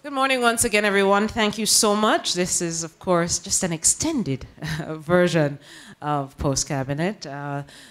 Good morning once again, everyone. Thank you so much. This is, of course, just an extended version of Post-Cabinet.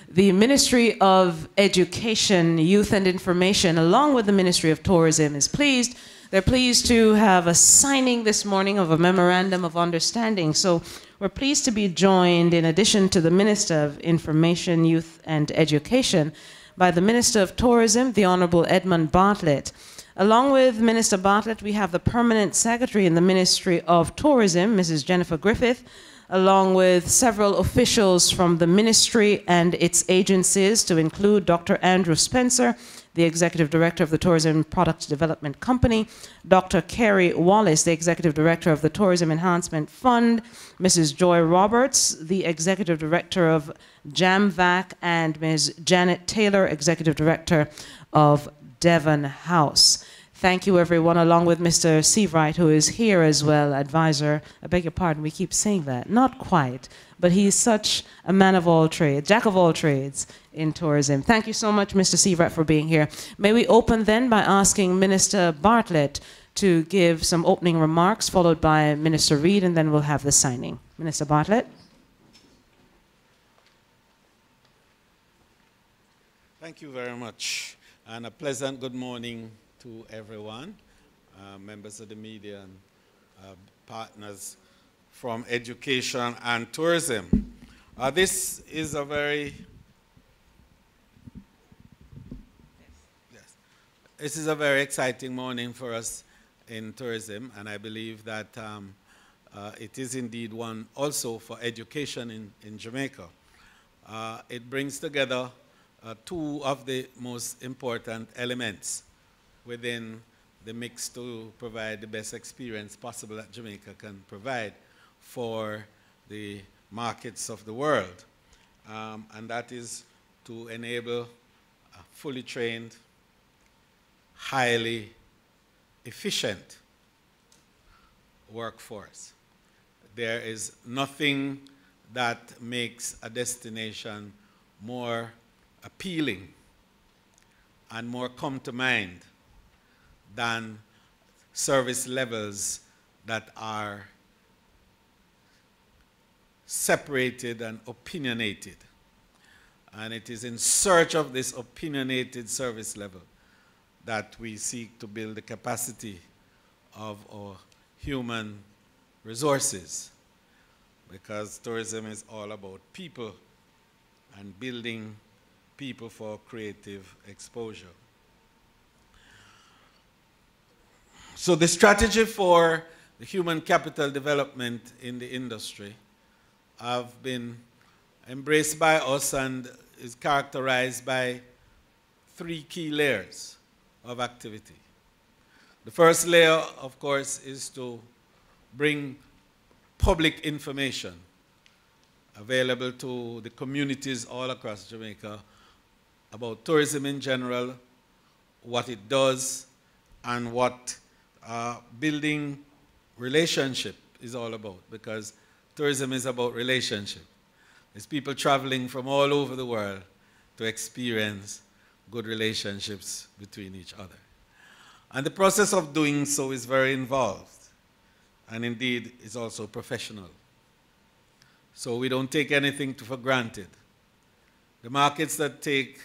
The Ministry of Education, Youth and Information, along with the Ministry of Tourism, is pleased. They're pleased to have a signing this morning of a Memorandum of Understanding. So we're pleased to be joined, in addition to the Minister of Information, Youth and Education, by the Minister of Tourism, the Honorable Edmund Bartlett. Along with Minister Bartlett, we have the Permanent Secretary in the Ministry of Tourism, Mrs. Jennifer Griffith, along with several officials from the ministry and its agencies, to include Dr. Andrew Spencer, the Executive Director of the Tourism Product Development Company, Dr. Kerry Wallace, the Executive Director of the Tourism Enhancement Fund, Mrs. Joy Roberts, the Executive Director of JAMVAC, and Ms. Janet Taylor, Executive Director of Devon House. Thank you, everyone, along with Mr. Seavright, who is here as well, advisor. I beg your pardon, we keep saying that. Not quite, but he's such a man of all trades, jack of all trades in tourism. Thank you so much, Mr. Seavright, for being here. May we open then by asking Minister Bartlett to give some opening remarks, followed by Minister Reid, and then we'll have the signing. Minister Bartlett. Thank you very much. And a pleasant good morning to everyone, members of the media and partners from education and tourism. This is a very, this is a very exciting morning for us in tourism, and I believe that it is indeed one also for education in Jamaica. It brings together two of the most important elements within the mix to provide the best experience possible that Jamaica can provide for the markets of the world. And that is to enable a fully trained, highly efficient workforce. There is nothing that makes a destination more appealing and more come to mind than service levels that are separated and opinionated. And it is in search of this opinionated service level that we seek to build the capacity of our human resources, because tourism is all about people and building people for creative exposure. So the strategy for the human capital development in the industry have been embraced by us and is characterized by three key layers of activity. The first layer, of course, is to bring public information available to the communities all across Jamaica about tourism in general, what it does, and what building relationship is all about, because tourism is about relationship. It's people traveling from all over the world to experience good relationships between each other. And the process of doing so is very involved, and indeed is also professional. So we don't take anything for granted. The markets that take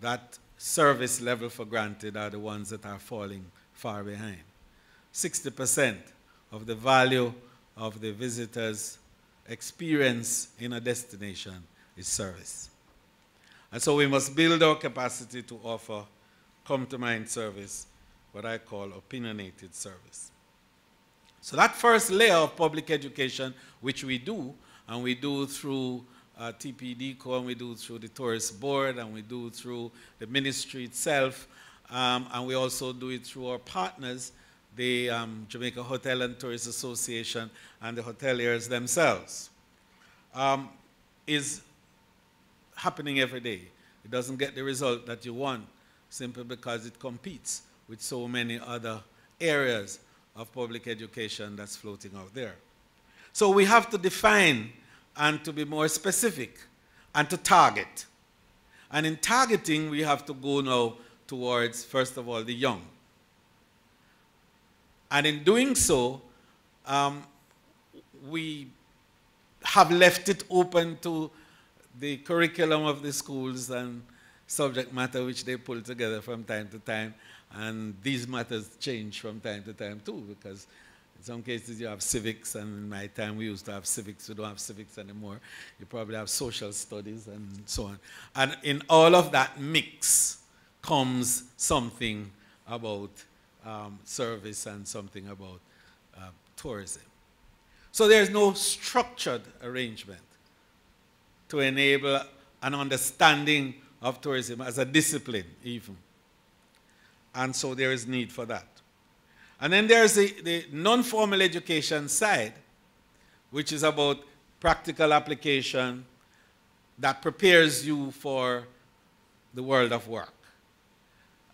that service level for granted are the ones that are falling far behind. 60% of the value of the visitor's experience in a destination is service. And so we must build our capacity to offer come-to-mind service, what I call opinionated service. So that first layer of public education, which we do, and we do through TPDCO, and we do through the Tourist Board, and we do through the ministry itself, and we also do it through our partners, the Jamaica Hotel and Tourist Association and the hoteliers themselves, is happening every day. It doesn't get the result that you want simply because it competes with so many other areas of public education that's floating out there. So we have to define and to be more specific and to target. And in targeting, we have to go now towards, first of all, the young. And in doing so, we have left it open to the curriculum of the schools and subject matter which they pull together from time to time. And these matters change from time to time too, because in some cases you have civics, and in my time we used to have civics. We don't have civics anymore. You probably have social studies and so on. And in all of that mix comes something about service and something about tourism. So there's no structured arrangement to enable an understanding of tourism as a discipline even. And so there is need for that. And then there's the non-formal education side, which is about practical application that prepares you for the world of work.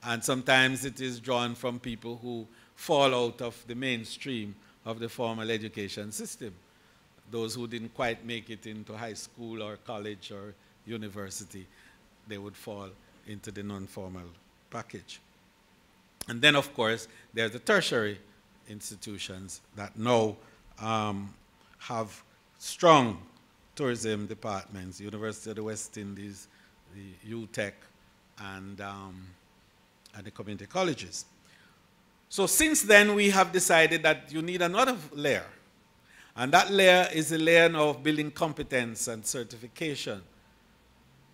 And sometimes it is drawn from people who fall out of the mainstream of the formal education system. Those who didn't quite make it into high school or college or university, they would fall into the non-formal package. And then, of course, there's the tertiary institutions that now have strong tourism departments, University of the West Indies, the UTech, and the community colleges. So since then, we have decided that you need another layer. And that layer is a layer now of building competence and certification.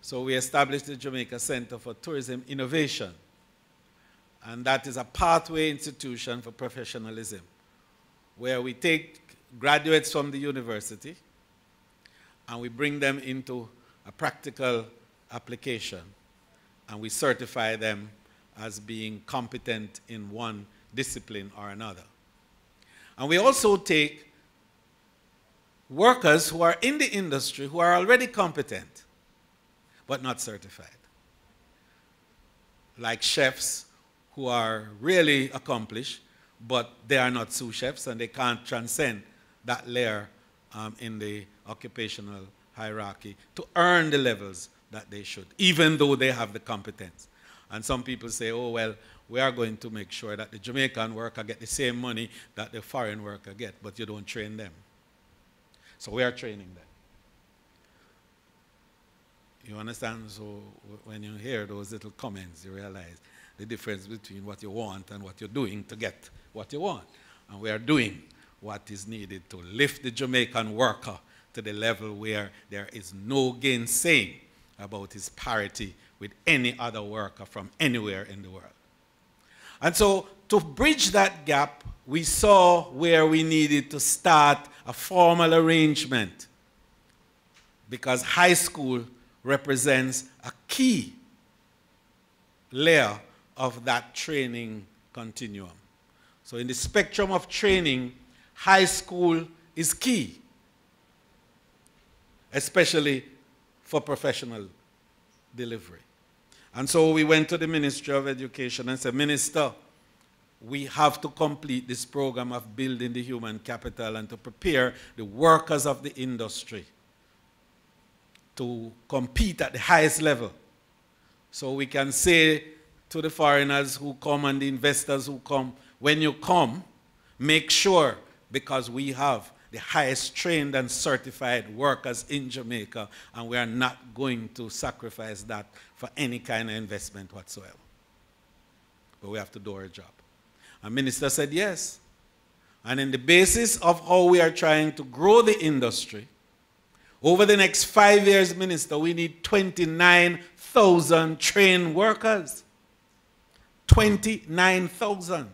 So we established the Jamaica Center for Tourism Innovation. And that is a pathway institution for professionalism, where we take graduates from the university and we bring them into a practical application, and we certify them as being competent in one discipline or another. And we also take workers who are in the industry who are already competent but not certified, like chefs who are really accomplished, but they are not sous chefs and they can't transcend that layer in the occupational hierarchy to earn the levels that they should, even though they have the competence. And some people say, oh, well, we are going to make sure that the Jamaican worker get the same money that the foreign worker get, but you don't train them. So we are training them. You understand? So when you hear those little comments, you realize the difference between what you want and what you're doing to get what you want. And we are doing what is needed to lift the Jamaican worker to the level where there is no gainsaying about his parity with any other worker from anywhere in the world. And so to bridge that gap, we saw where we needed to start a formal arrangement, because high school represents a key layer of that training continuum. So in the spectrum of training, high school is key, especially for professional delivery. And so we went to the Ministry of Education and said, Minister, we have to complete this program of building the human capital and to prepare the workers of the industry to compete at the highest level. So we can say to the foreigners who come and the investors who come, when you come, make sure, because we have the highest trained and certified workers in Jamaica, and we are not going to sacrifice that for any kind of investment whatsoever. But we have to do our job. And Minister said yes. And in the basis of how we are trying to grow the industry, over the next 5 years, Minister, we need 29,000 trained workers. 29,000.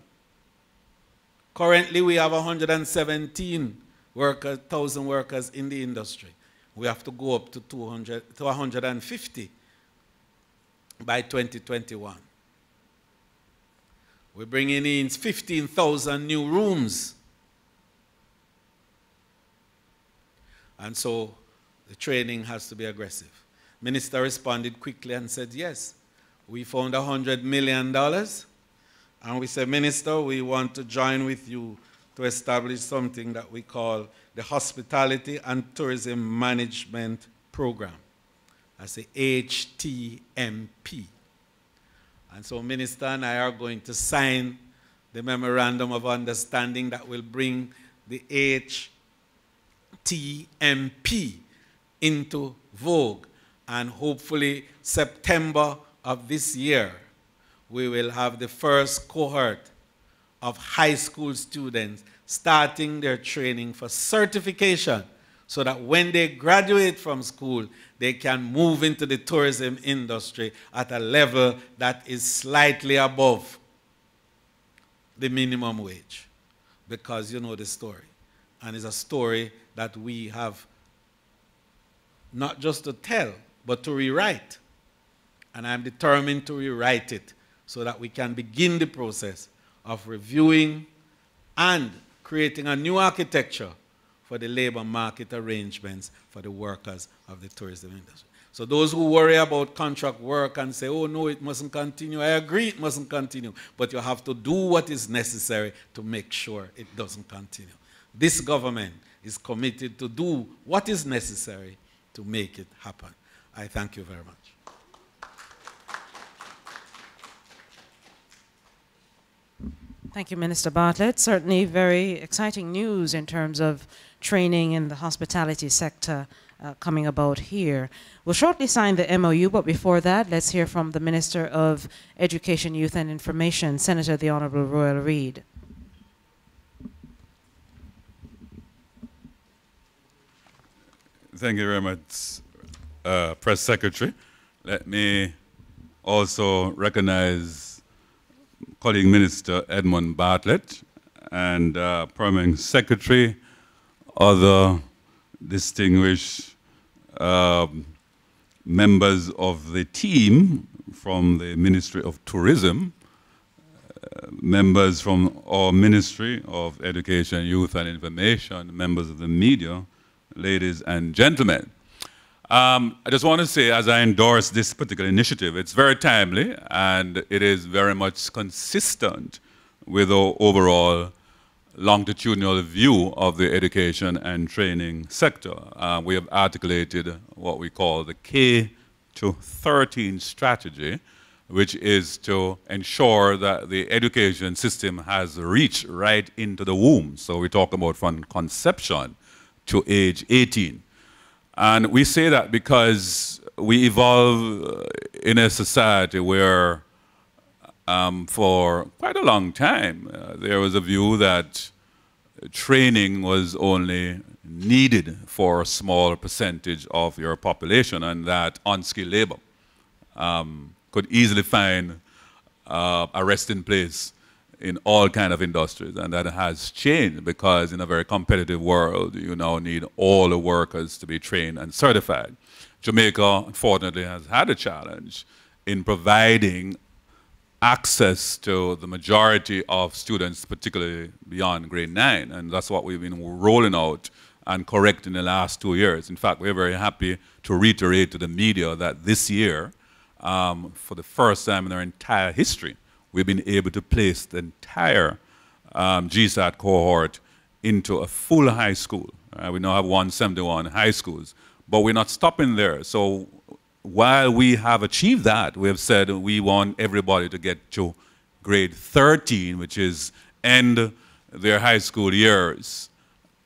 Currently, we have 117,000 workers in the industry. We have to go up to 150 by 2021. We're bringing in 15,000 new rooms. And so the training has to be aggressive. Minister responded quickly and said, yes, we found $100 million. And we said, Minister, we want to join with you to establish something that we call the Hospitality and Tourism Management Program. That's the HTMP. And so Minister and I are going to sign the Memorandum of Understanding that will bring the HTMP into vogue. And hopefully September of this year, we will have the first cohort of high school students starting their training for certification so that when they graduate from school, they can move into the tourism industry at a level that is slightly above the minimum wage. Because you know the story. And it's a story that we have not just to tell, but to rewrite. And I'm determined to rewrite it so that we can begin the process of reviewing and creating a new architecture for the labor market arrangements for the workers of the tourism industry. So those who worry about contract work and say, oh no, it mustn't continue, I agree it mustn't continue, but you have to do what is necessary to make sure it doesn't continue. This government is committed to do what is necessary to make it happen. I thank you very much. Thank you, Minister Bartlett. Certainly very exciting news in terms of training in the hospitality sector coming about here. We'll shortly sign the MOU, but before that, let's hear from the Minister of Education, Youth and Information, Senator the Honorable Royal Reid. Thank you very much, Press Secretary. Let me also recognize colleague Minister Edmund Bartlett and Permanent Secretary, other distinguished members of the team from the Ministry of Tourism, members from our Ministry of Education, Youth and Information, members of the media, ladies and gentlemen. I just want to say, as I endorse this particular initiative, it's very timely and it is very much consistent with our overall longitudinal view of the education and training sector. We have articulated what we call the K-13 strategy, which is to ensure that the education system has reached right into the womb. So we talk about from conception to age 18. And we say that because we evolve in a society where for quite a long time there was a view that training was only needed for a small percentage of your population and that unskilled labor could easily find a resting place in all kinds of industries, and that has changed because in a very competitive world, you now need all the workers to be trained and certified. Jamaica, unfortunately, has had a challenge in providing access to the majority of students, particularly beyond grade 9, and that's what we've been rolling out and correcting in the last 2 years. In fact, we're very happy to reiterate to the media that this year, for the first time in our entire history, we've been able to place the entire GSAT cohort into a full high school. We now have 171 high schools, but we're not stopping there. So while we have achieved that, we have said we want everybody to get to grade 13, which is end their high school years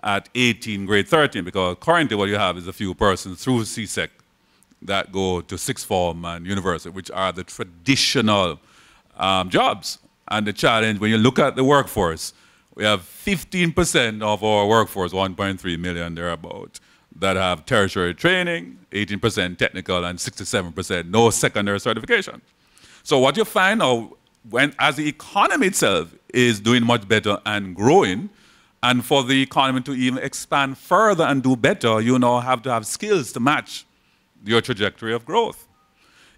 at 18, grade 13, because currently what you have is a few persons through CSEC that go to sixth form and university, which are the traditional jobs. And the challenge, when you look at the workforce, we have 15% of our workforce, 1.3 million thereabout, that have tertiary training, 18% technical, and 67% no secondary certification. So what you find now, as the economy itself is doing much better and growing, and for the economy to even expand further and do better, you now have to have skills to match your trajectory of growth.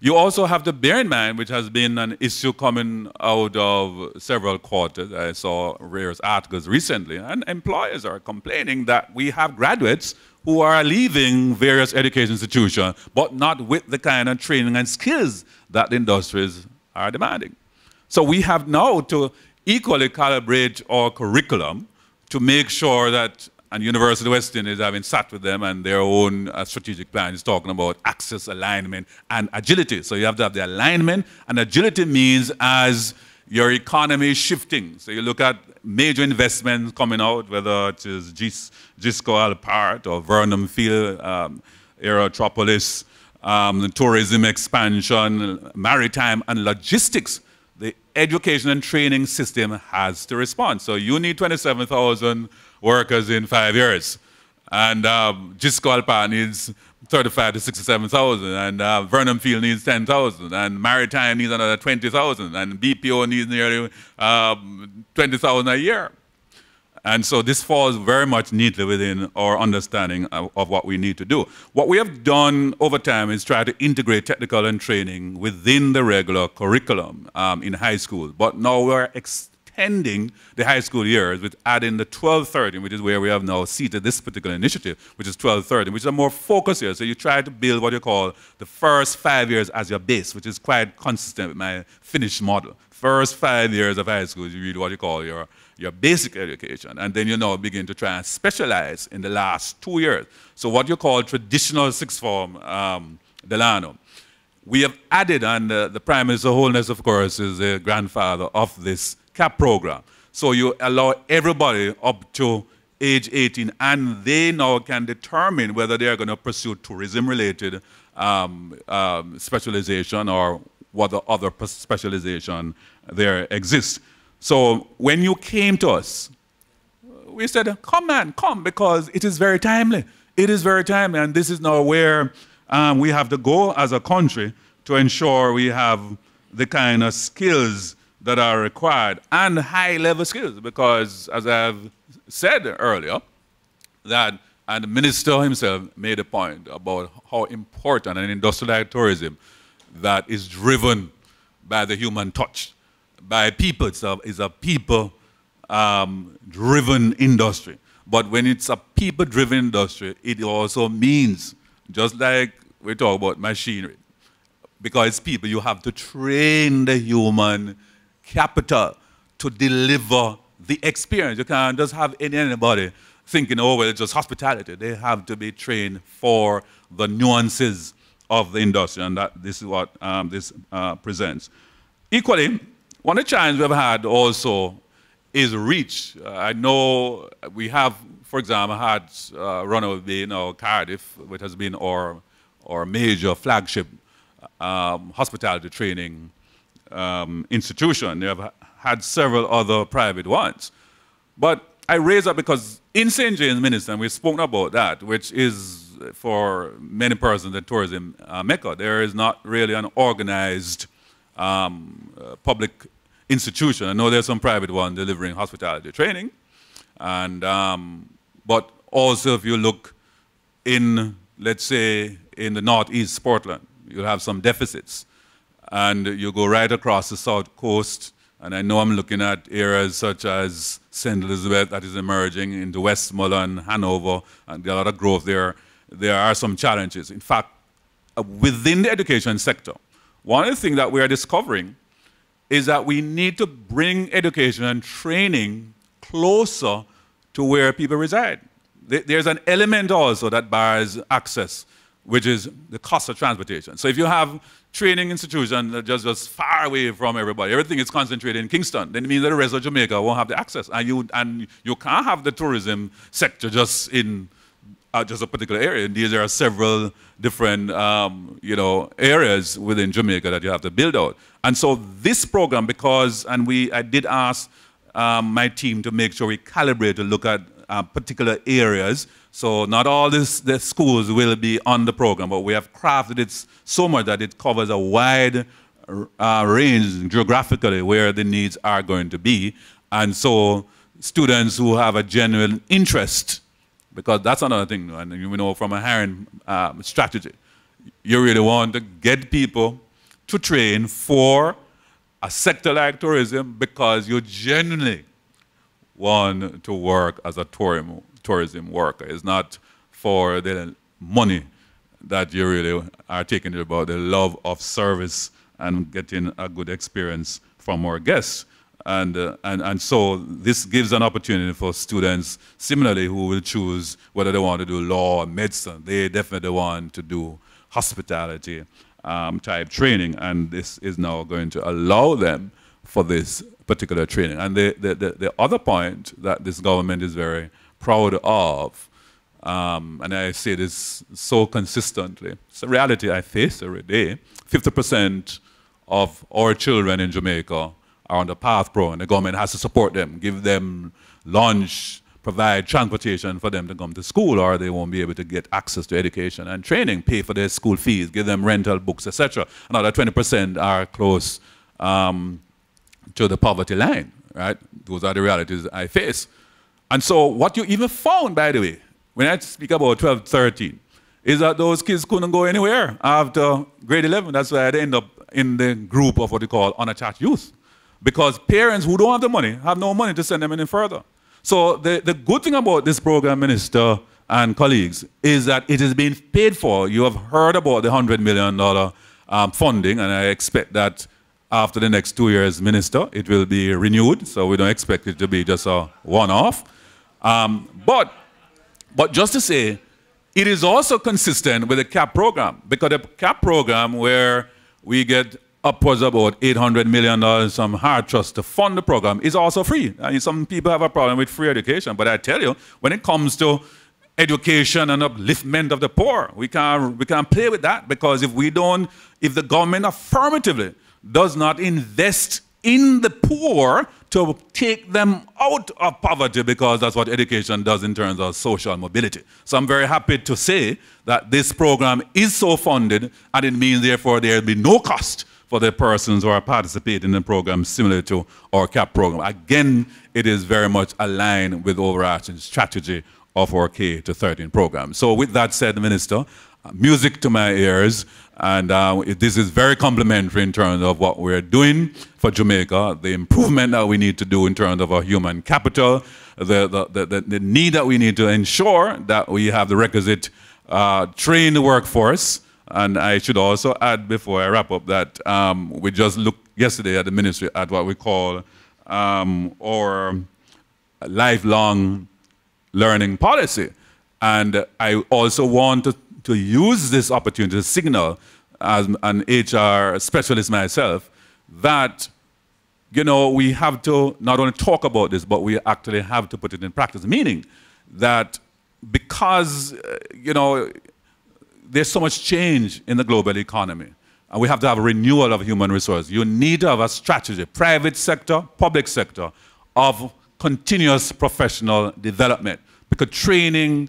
You also have to bear in mind, which has been an issue coming out of several quarters. I saw various articles recently, and employers are complaining that we have graduates who are leaving various education institutions, but not with the kind of training and skills that the industries are demanding. So we have now to equally calibrate our curriculum to make sure that, and University of West Indies having sat with them and their own strategic plan is talking about access, alignment, and agility. So you have to have the alignment, and agility means as Your economy is shifting. So you look at major investments coming out, whether it is Gisco Alpart or Vernon Field, Aerotropolis, tourism expansion, maritime and logistics. The education and training system has to respond. So you need 27,000 workers in 5 years. And Gisco Alpart needs 35 to 67,000, and Vernon Field needs 10,000, and Maritime needs another 20,000, and BPO needs nearly 20,000 a year. And so this falls very much neatly within our understanding of what we need to do. What we have done over time is try to integrate technical and training within the regular curriculum in high school. But now we're extending the high school years with adding the 12-13, which is where we have now seated this particular initiative, which is 12-13, which is a more focused year. So you try to build what you call the first 5 years as your base, which is quite consistent with my Finnish model. First 5 years of high school, you read what you call your basic education, and then you now begin to try and specialize in the last 2 years. So what you call traditional sixth form, Delano. We have added, and the Prime Minister Holness, of course, is the grandfather of this CAP program. So you allow everybody up to age 18, and they now can determine whether they are going to pursue tourism-related specialization or what the other specialization there exists. So when you came to us, we said, come man, come, because it is very timely. It is very timely, and this is now where we have to go as a country to ensure we have the kind of skills that are required, and high-level skills, because as I've said earlier, that, and the minister himself made a point about how important an industry like tourism that is driven by the human touch, by people. It's a people-driven industry. But when it's a people-driven industry, it also means, just like we talk about machinery, because it's people, you have to train the human capital to deliver the experience. You can't just have anybody thinking, oh, well, it's just hospitality. They have to be trained for the nuances of the industry, and that this is what this presents. Equally, one of the challenges we've had also is reach. I know we have, for example, had Runaway Bay, Cardiff, which has been our major flagship hospitality training institution. They have had several other private ones. But I raise that because in St. James Minister, and we've spoken about that, which is for many persons in tourism Mecca, there is not really an organized public institution. I know there's some private one delivering hospitality training, and but also if you look in, let's say, in the northeast Portland, you'll have some deficits. And you go right across the south coast, and I know I'm looking at areas such as St. Elizabeth that is emerging into Westmoreland, Hanover, and there are a lot of growth there. There are some challenges. In fact, within the education sector, one of the things that we are discovering is that we need to bring education and training closer to where people reside. There's an element also that bars access, which is the cost of transportation. So if you have training institution that just far away from everybody, everything is concentrated in Kingston, then it means that the rest of Jamaica won't have the access. And you can't have the tourism sector just in just a particular area. Indeed, there are several different areas within Jamaica that you have to build out. And so this program, because, and I did ask my team to make sure we calibrate to look at particular areas. So not all the schools will be on the program, but we have crafted it so much that it covers a wide range geographically where the needs are going to be. And so students who have a genuine interest, because that's another thing, and you know from a hiring strategy, you really want to get people to train for a sector like tourism because you genuinely want to work as a tourism worker. It's not for the money that you really are taking it about, the love of service and getting a good experience from our guests. And so this gives an opportunity for students, similarly, who will choose whether they want to do law or medicine. They definitely want to do hospitality type training, and this is now going to allow them for this particular training. And the other point that this government is very proud of, and I say this so consistently, it's a reality I face every day, 50% of our children in Jamaica are on the PATH program. The government has to support them, give them lunch, provide transportation for them to come to school, or they won't be able to get access to education and training, pay for their school fees, give them rental books, etc. Another 20% are close to the poverty line, right? Those are the realities I face. And so what you even found, by the way, when I speak about 12, 13, is that those kids couldn't go anywhere after grade 11. That's why they end up in the group of what we call unattached youth. Because parents who don't have the money have no money to send them any further. So the good thing about this program, Minister and colleagues, is that it is being paid for. You have heard about the $100 million funding, and I expect that after the next 2 years, Minister, it will be renewed. So we don't expect it to be just a one-off. But just to say, it is also consistent with the CAP program, because the CAP program, where we get upwards of about $800 million from Hard Trust to fund the program, is also free. I mean, some people have a problem with free education, but I tell you, when it comes to education and upliftment of the poor, we can't play with that, because if the government affirmatively does not invest in the poor to take them out of poverty, because that's what education does in terms of social mobility. So I'm very happy to say that this program is so funded, and it means therefore there will be no cost for the persons who are participating in the program, similar to our CAP program. Again, it is very much aligned with the overarching strategy of our K-13 program. So with that said, Minister, music to my ears, and this is very complimentary in terms of what we're doing for Jamaica, the improvement that we need to do in terms of our human capital, the need that we need to ensure that we have the requisite trained workforce. And I should also add, before I wrap up, that we just looked yesterday at the ministry at what we call our lifelong learning policy. And I also want to use this opportunity to signal, as an HR specialist myself, that we have to not only talk about this, but we actually have to put it in practice. Meaning that because there's so much change in the global economy, and we have to have a renewal of human resources, you need to have a strategy, private sector, public sector, of continuous professional development. Because training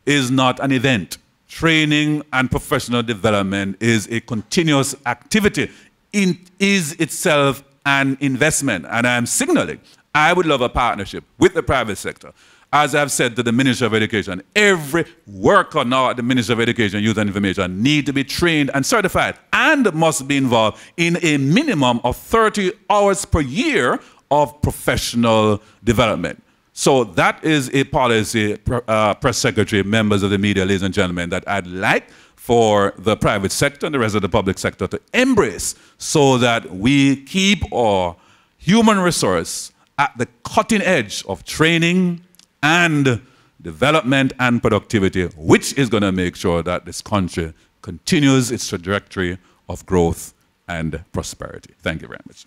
is not an event. Training and professional development is a continuous activity. It is itself an investment. And I'm signaling, I would love a partnership with the private sector. As I've said to the Ministry of Education, every worker now at the Ministry of Education, Youth and Information need to be trained and certified, and must be involved in a minimum of 30 hours per year of professional development. So that is a policy, Press Secretary, members of the media, ladies and gentlemen, that I'd like for the private sector and the rest of the public sector to embrace, so that we keep our human resource at the cutting edge of training and development and productivity, which is going to make sure that this country continues its trajectory of growth and prosperity. Thank you very much.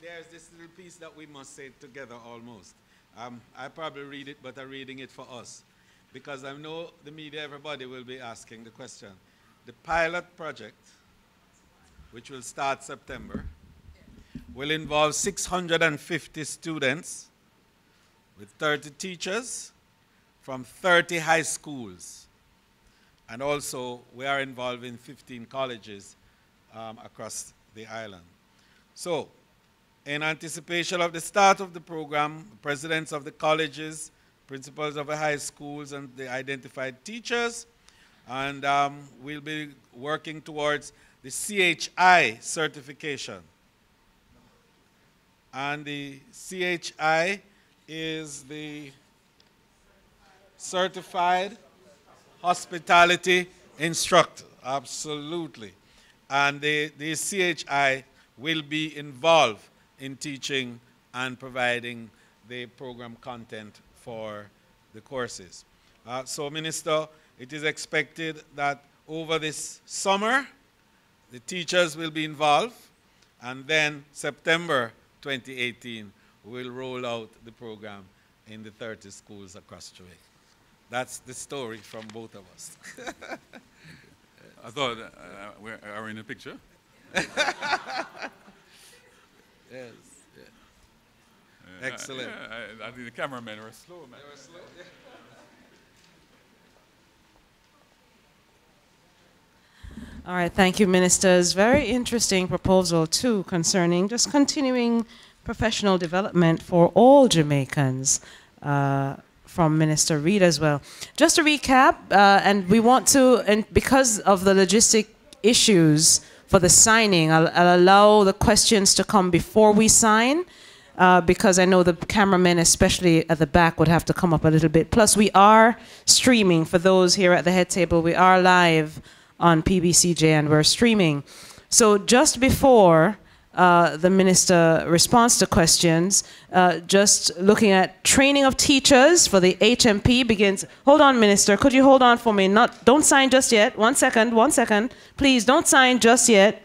There's this little piece that we must say together almost. I probably read it, but I'm reading it for us, because I know the media, everybody will be asking the question. The pilot project, which will start September, will involve 650 students with 30 teachers from 30 high schools. And also, we are involved in 15 colleges across the island. So, in anticipation of the start of the program, presidents of the colleges, principals of the high schools, and the identified teachers, and we'll be working towards the CHI certification. And the CHI is the Certified Hospitality Instructor, absolutely. And the CHI will be involved in teaching and providing the program content for the courses. So, Minister, it is expected that over this summer, The teachers will be involved, and then September 2018, we'll roll out the program in the 30 schools across Jamaica. That's the story from both of us. I thought, are we in a picture? Yes. Yeah. Excellent. I think the cameramen were slow, man. They were slow, yeah. All right, thank you, ministers. Very interesting proposal, too, concerning just continuing professional development for all Jamaicans from Minister Reid as well. Just to recap, and we want to, and because of the logistic issues for the signing, I'll allow the questions to come before we sign, because I know the cameramen, especially at the back, would have to come up a little bit. Plus, we are streaming for those here at the head table. We are live on PBCJ and we're streaming. So just before the minister responds to questions, just looking at training of teachers for the HMP begins. Hold on, minister, could you hold on for me? Don't sign just yet. 1 second, 1 second. Please don't sign just yet.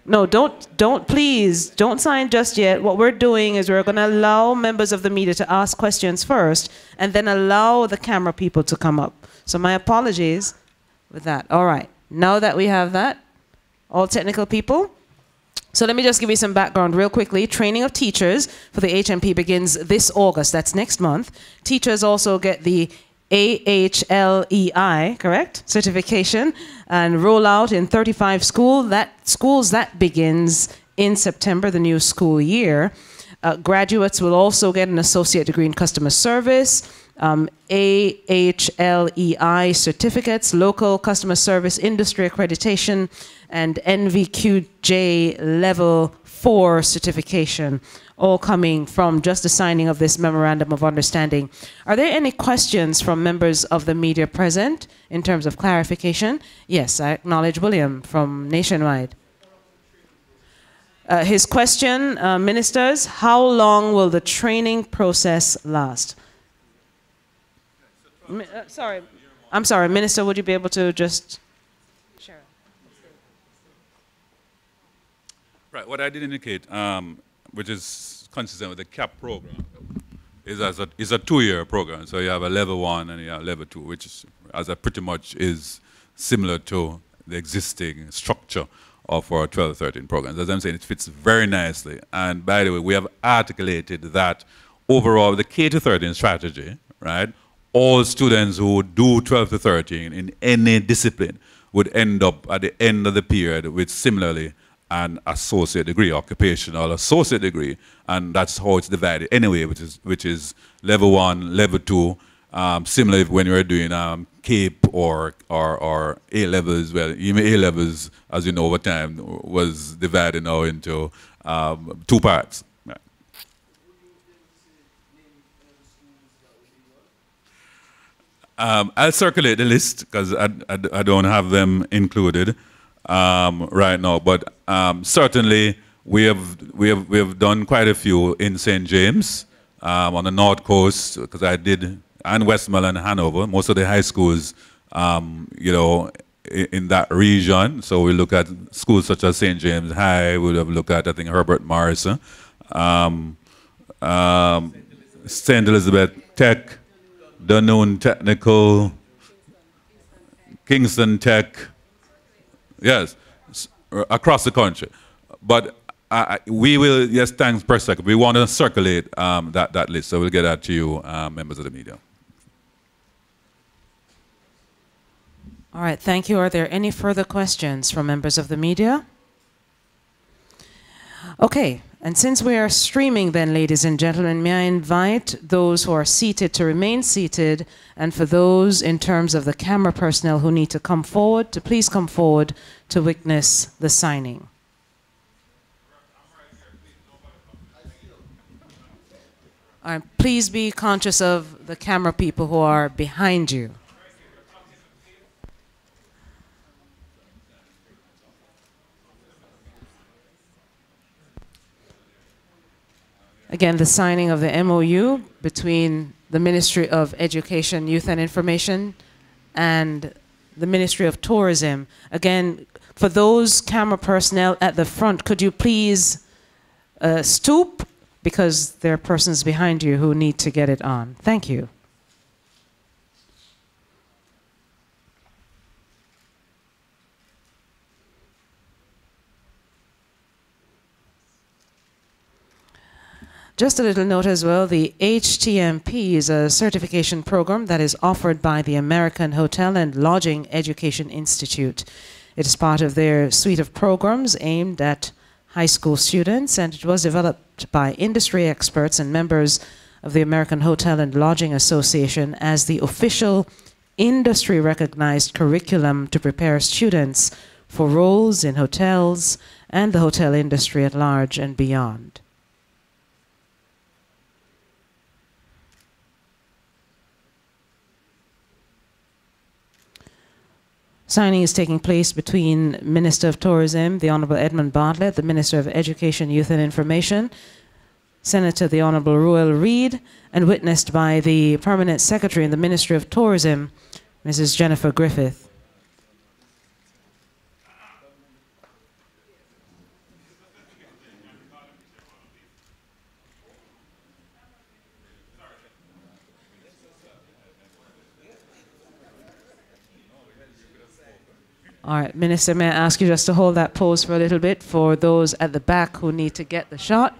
No, please don't sign just yet. What we're doing is we're gonna allow members of the media to ask questions first and then allow the camera people to come up. So my apologies with that. All right, now that we have that, all technical people. So let me just give you some background real quickly. Training of teachers for the HMP begins this August, that's next month. Teachers also get the AHLEI, correct, certification, and roll out in 35 schools. That begins in September, the new school year. Graduates will also get an associate degree in customer service, AHLEI certificates, local customer service industry accreditation, and NVQJ level 4 certification, all coming from just the signing of this Memorandum of Understanding. Are there any questions from members of the media present in terms of clarification? Yes, I acknowledge William from Nationwide. His question, ministers, how long will the training process last? Sorry, I'm sorry, Minister, would you be able to just share? Right, what I did indicate, which is consistent with the CAP program, is a 2-year program. So you have a level 1 and you have level 2, which is, pretty much is similar to the existing structure of our 12-13 programs. As I'm saying, it fits very nicely. And by the way, we have articulated that overall the K-13 strategy, right? All students who do 12 to 13 in any discipline would end up at the end of the period with similarly an associate degree, occupational associate degree, and that's how it's divided anyway, which is level 1, level 2, similar when you're doing CAPE or A levels. Well, even A levels, as you know, over time was divided now into 2 parts. I'll circulate the list because I don't have them included right now, but certainly we have done quite a few in St. James on the North Coast, because I did, and Westmoreland and Hanover, most of the high schools, you know, in that region. So we look at schools such as St. James High. We'll have looked at, I think, Herbert Morrison, St. Elizabeth Tech, Dunoon Technical, Kingston Tech, yes, across the country. But we will, yes, thanks per second. We want to circulate that list, so we'll get that to you, members of the media. All right, thank you. Are there any further questions from members of the media? Okay, and since we are streaming then, ladies and gentlemen, may I invite those who are seated to remain seated, and for those in terms of the camera personnel who need to come forward, to please come forward to witness the signing. All right, please be conscious of the camera people who are behind you. Again, the signing of the MOU between the Ministry of Education, Youth and Information and the Ministry of Tourism. Again, for those camera personnel at the front, could you please stoop, because there are persons behind you who need to get it on. Thank you. Just a little note as well, the HTMP is a certification program that is offered by the American Hotel and Lodging Education Institute. It is part of their suite of programs aimed at high school students, and it was developed by industry experts and members of the American Hotel and Lodging Association as the official industry-recognized curriculum to prepare students for roles in hotels and the hotel industry at large and beyond. Signing is taking place between Minister of Tourism, the Honourable Edmund Bartlett, the Minister of Education, Youth and Information, Senator the Honourable Ruel Reid, and witnessed by the Permanent Secretary in the Ministry of Tourism, Mrs. Jennifer Griffith. All right, Minister, may I ask you just to hold that pose for a little bit for those at the back who need to get the shot?